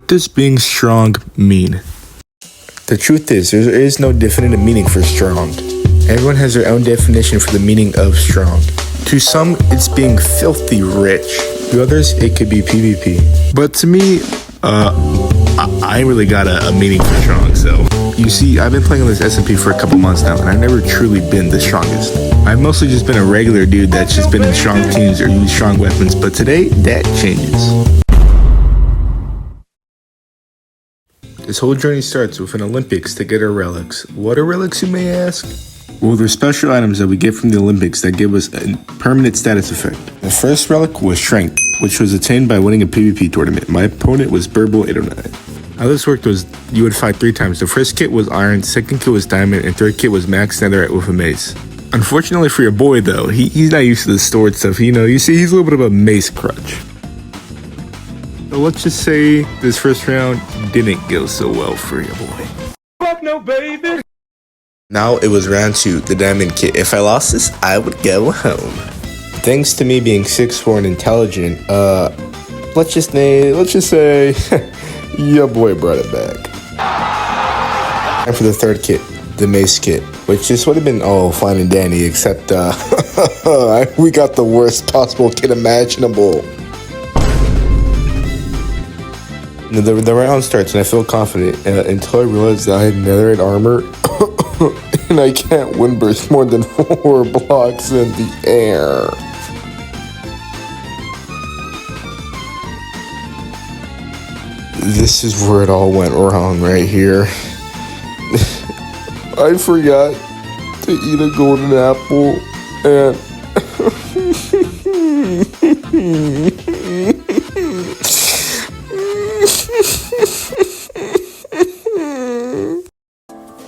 Does being strong mean? The truth is, there is no definitive meaning for strong. Everyone has their own definition for the meaning of strong. To some, it's being filthy rich. To others, it could be PvP. But to me, I ain't really got a meaning for strong, so. You see, I've been playing on this SMP for a couple months now, and I've never truly been the strongest. I've mostly just been a regular dude that's just been in strong teams or used strong weapons, but today, that changes. This whole journey starts with an Olympics to get our relics. What are relics, you may ask? Well, they're special items that we get from the Olympics that give us a permanent status effect. The first relic was Strength, which was attained by winning a PvP tournament. My opponent was Burble809. How this worked was you would fight 3 times. The first kit was Iron, second kit was Diamond, and third kit was Max Netherite with a mace. Unfortunately for your boy though, he's not used to the stored stuff. You see, he's a little bit of a mace crutch. So let's just say this first round didn't go so well for your boy. Fuck no, baby! Now it was round 2, the Diamond kit. If I lost this, I would go home. Thanks to me being 6'4" and intelligent, let's just say, your boy brought it back. And for the third kit, the Mace kit, which just would have been all fine and dandy, except, we got the worst possible kit imaginable. The round starts and I feel confident until I realize that I had netherite armor and I can't wind burst more than 4 blocks in the air. This is where it all went wrong right here. I forgot to eat a golden apple and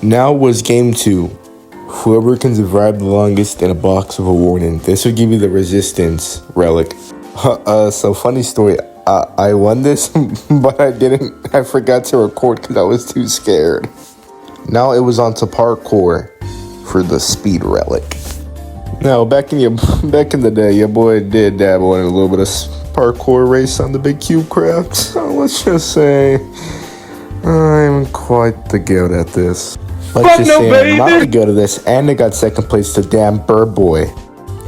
Now was game 2. Whoever can survive the longest in a box of a warden. This would give you the resistance relic. So funny story, I won this, but I forgot to record because I was too scared. Now it was on to parkour for the speed relic. Now back in the day, your boy did dabble in a little bit of parkour race on the big cube craft. So let's just say I'm quite the goat at this. Let's just say I'm not the goat at this, and I got second place to damn Bird Boy.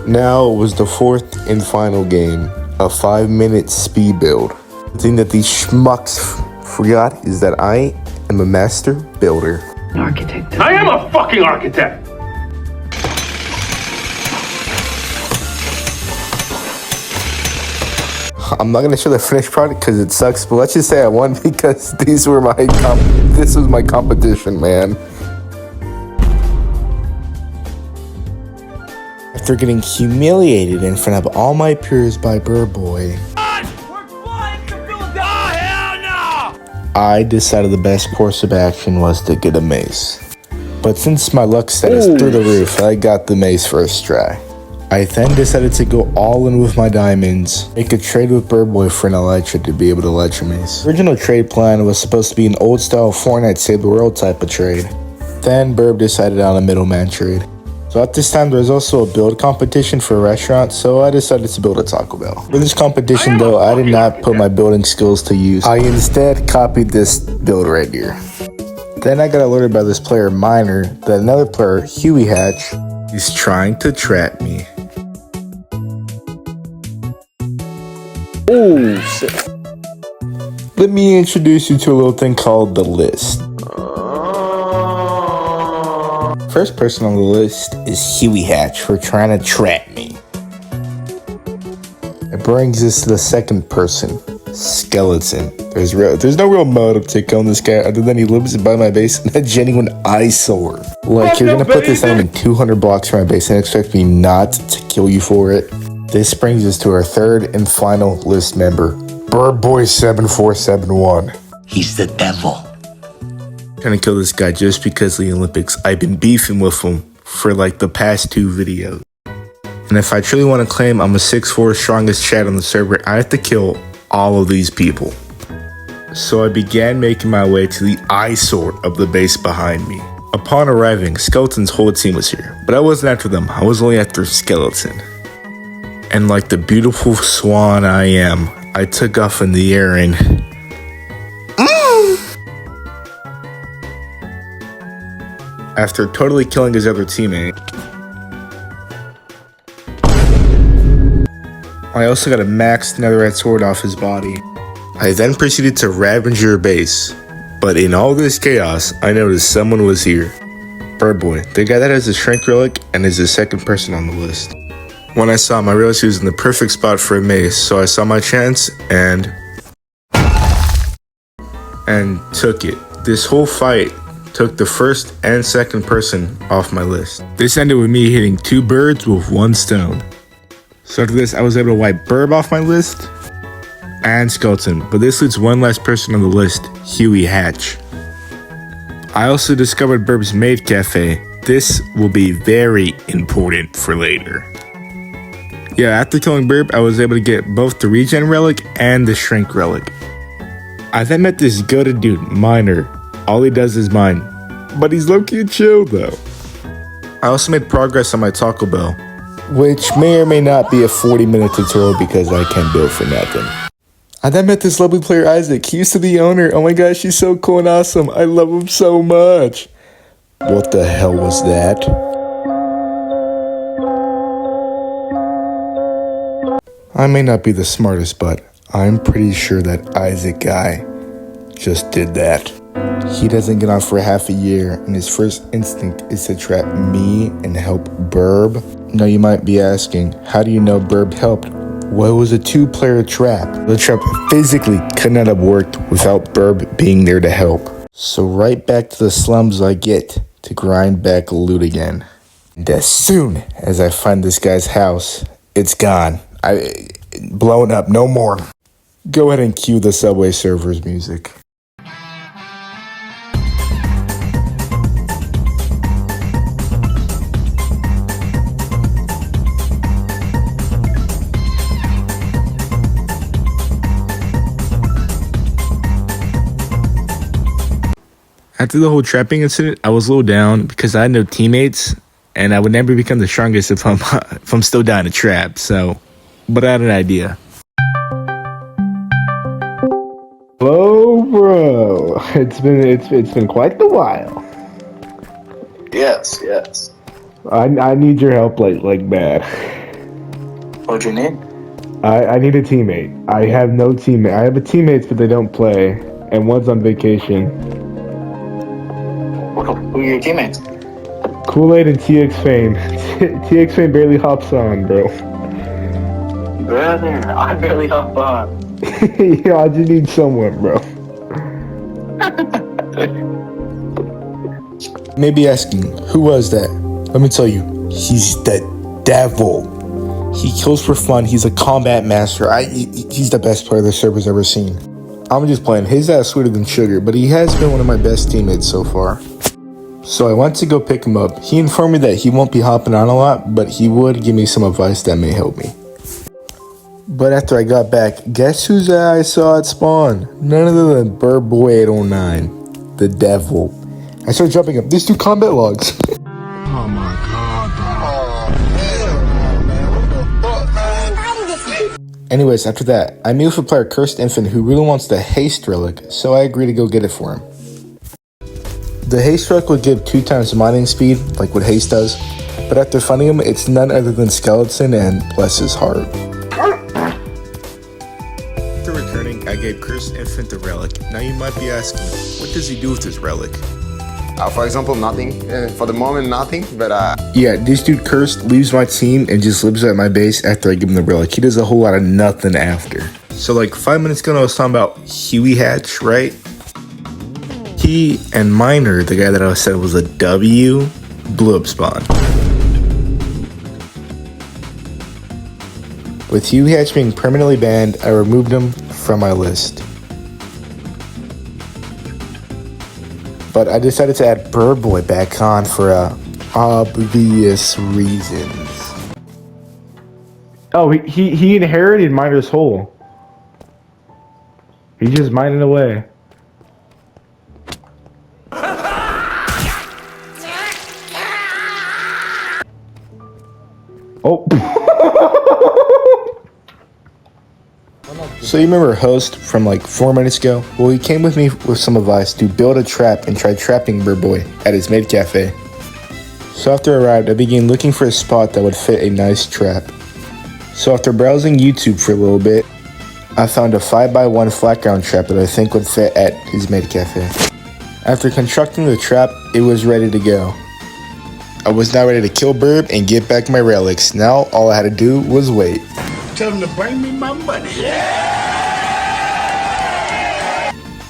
Now it was the 4th and final game, a 5-minute speed build. The thing that these schmucks forgot is that I am a master builder. Architect. I am a fucking architect! I'm not gonna show the finished product because it sucks, but let's just say I won because this was my competition, man. After getting humiliated in front of all my peers by Bird Boy, I decided the best course of action was to get a mace. But since my luck status through the roof, I got the mace first try. I then decided to go all in with my diamonds, make a trade with Bird Boy for an elytra to be able to elytra mace. The original trade plan was supposed to be an old style Fortnite Save the World type of trade. Then Burb decided on a middleman trade. So at this time there was also a build competition for a restaurant, so I decided to build a Taco Bell. For this competition though, I did not put my building skills to use. I instead copied this build right here. Then I got alerted by this player Miner that another player, Huey Hatch, is trying to trap me. Oh shit. Let me introduce you to a little thing called the list. First person on the list is Huey Hatch for trying to trap me. It brings us to the second person, Skeleton. There's no real motive to on this guy other than he lives by my base in a genuine eyesore. Like, you're gonna put this item in 200 blocks from my base and expect me not to kill you for it? This brings us to our third and final list member, Bird Boy 7471. He's the devil. Trying to kill this guy just because of the Olympics. I've been beefing with him for like the past 2 videos. And if I truly want to claim I'm a 6'4" strongest chat on the server, I have to kill all of these people. So I began making my way to the eyesore of the base behind me. Upon arriving, Skeleton's whole team was here, but I wasn't after them, I was only after Skeleton. And like the beautiful swan I am, I took off in the air and... after totally killing his other teammate. I also got a maxed netherite sword off his body. I then proceeded to ravage your base, but in all this chaos, I noticed someone was here. Birdboy, the guy that has the shrink relic and is the second person on the list. When I saw him, I realized he was in the perfect spot for a mace, so I saw my chance and took it. This whole fight took the first and second person off my list. This ended with me hitting 2 birds with 1 stone. So after this, I was able to wipe Burb off my list and Skeleton, but this leaves one last person on the list, Huey Hatch. I also discovered Burb's maid cafe. This will be very important for later. Yeah, after killing Burb, I was able to get both the regen relic and the shrink relic. I then met this goated dude, Miner. All he does is mine, but he's low-key chill though. I also made progress on my Taco Bell, which may or may not be a 40-minute tutorial because I can't build for nothing. I then met this lovely player, Isaac. He used to be the owner. Oh my gosh, he's so cool and awesome. I love him so much. What the hell was that? I may not be the smartest, but I'm pretty sure that Isaac guy just did that. He doesn't get on for half a year, and his first instinct is to trap me and help Burb. Now you might be asking, how do you know Burb helped? Well, it was a 2-player trap. The trap physically could not have worked without Burb being there to help. So right back to the slums I get to grind back loot again. And as soon as I find this guy's house, it's gone. Blown up, no more. Go ahead and cue the Subway Surfers music. After the whole trapping incident, I was a little down because I had no teammates, and I would never become the strongest if I'm still down to trap. So, but I had an idea. Hello, bro. It's been quite the while. Yes. I need your help like bad. What'd you need? I need a teammate. I have no teammate. I have a teammates, but they don't play, and one's on vacation. Who are your teammates? Kool-Aid and TX Fame. TX Fame barely hops on, bro. Brother, I barely hop on. Yeah, I just need someone, bro. Maybe asking, who was that? Let me tell you, he's the devil. He kills for fun. He's a combat master. He's the best player the server's ever seen. I'm just playing. His ass sweeter than sugar, but he has been one of my best teammates so far. So I went to go pick him up. He informed me that he won't be hopping on a lot, but he would give me some advice that may help me. But after I got back, guess whose I saw at spawn? None other than Birdboy 809, the devil. I started jumping up. There's 2 combat logs. Oh my god, bro. Anyways, after that, I meet with a player, Cursed Infant, who really wants the haste relic, so I agreed to go get it for him. The haste relic would give 2 times mining speed, like what haste does, but after finding him, it's none other than Skeleton and bless his heart. After returning, I gave Cursed Infant the relic. Now you might be asking, what does he do with this relic? For example, nothing. For the moment, nothing, but Yeah, this dude Cursed leaves my team and just lives at my base after I give him the relic. He does a whole lot of nothing after. So like 5 minutes ago, I was talking about Huey Hatch, right? He and Miner, the guy that I said was a W, blew up spawn. With Huey Hatch being permanently banned, I removed him from my list. But I decided to add Birdboy back on for obvious reasons. Oh, he inherited Miner's hole. He's just mining away. Oh. So you remember Host from like 4 minutes ago? Well, he came with me with some advice to build a trap and try trapping Birdboy at his maid cafe. So after I arrived, I began looking for a spot that would fit a nice trap. So after browsing YouTube for a little bit, I found a 5x1 flat ground trap that I think would fit at his maid cafe. After constructing the trap, it was ready to go. I was now ready to kill Burb and get back my relics. Now all I had to do was wait. Tell him to bring me my money.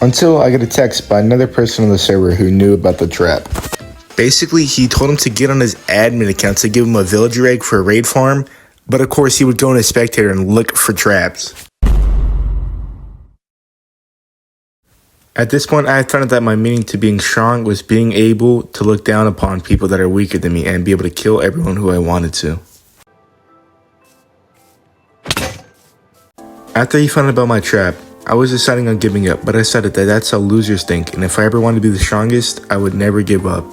Until I got a text by another person on the server who knew about the trap. Basically, he told him to get on his admin account to give him a villager egg for a raid farm, but of course he would go in a spectator and look for traps. At this point, I had found out that my meaning to being strong was being able to look down upon people that are weaker than me and be able to kill everyone who I wanted to. After he found out about my trap, I was deciding on giving up, but I decided that that's how losers think, and if I ever wanted to be the strongest, I would never give up.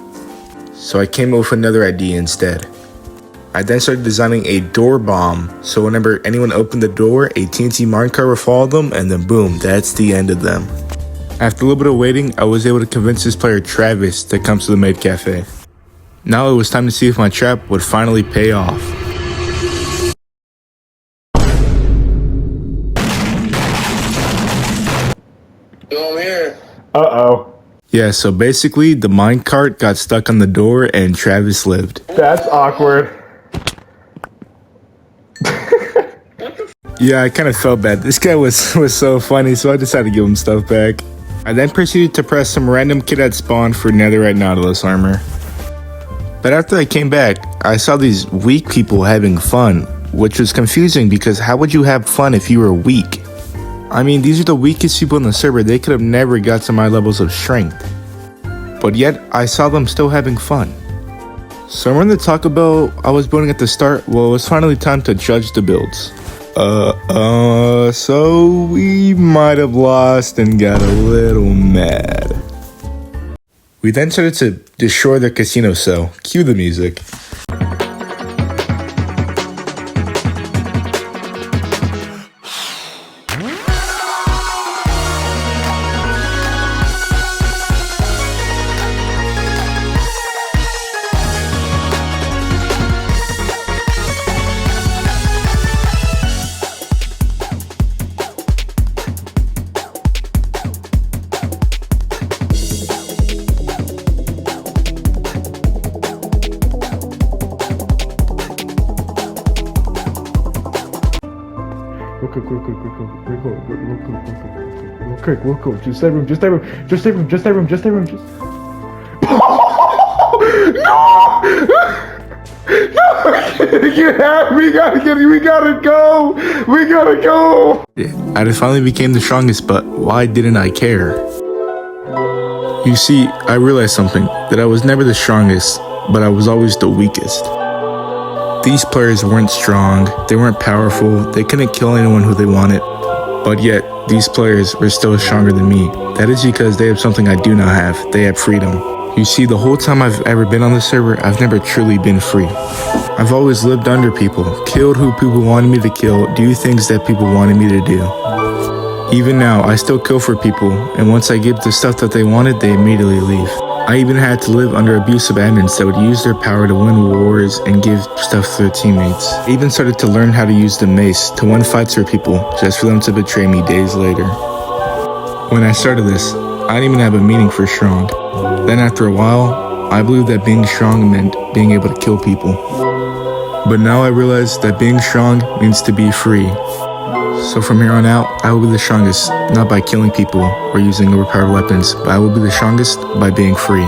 So I came up with another idea instead. I then started designing a door bomb, so whenever anyone opened the door, a TNT minecart would follow them, and then boom, that's the end of them. After a little bit of waiting, I was able to convince this player Travis to come to the maid cafe. Now it was time to see if my trap would finally pay off. Yo, I'm here. Uh-oh. Yeah, so basically the minecart got stuck on the door and Travis lived. That's awkward. Yeah, I kind of felt bad. This guy was so funny, so I decided to give him stuff back. I then proceeded to press some random kid at spawn for netherite nautilus armor. But after I came back, I saw these weak people having fun, which was confusing because how would you have fun if you were weak? I mean, these are the weakest people in the server. They could have never got to my levels of strength. But yet, I saw them still having fun. So we're going to talk about I was building at the start. Well, it was finally time to judge the builds. So we might have lost and got a little mad. We then started to destroy the casino cell. Cue the music. Real quick. Just that room. No! Yeah, we gotta go! I finally became the strongest, but why didn't I care? You see, I realized something, that I was never the strongest, but I was always the weakest. These players weren't strong, they weren't powerful, they couldn't kill anyone who they wanted, but yet, these players were still stronger than me. That is because they have something I do not have, they have freedom. You see, the whole time I've ever been on the server, I've never truly been free. I've always lived under people, killed who people wanted me to kill, do things that people wanted me to do. Even now, I still kill for people, and once I give the stuff that they wanted, they immediately leave. I even had to live under abusive admins that would use their power to win wars and give stuff to their teammates. I even started to learn how to use the mace to win fights for people, just for them to betray me days later. When I started this, I didn't even have a meaning for strong. Then after a while, I believed that being strong meant being able to kill people. But now I realize that being strong means to be free. So from here on out, I will be the strongest, not by killing people or using overpowered weapons, but I will be the strongest by being free.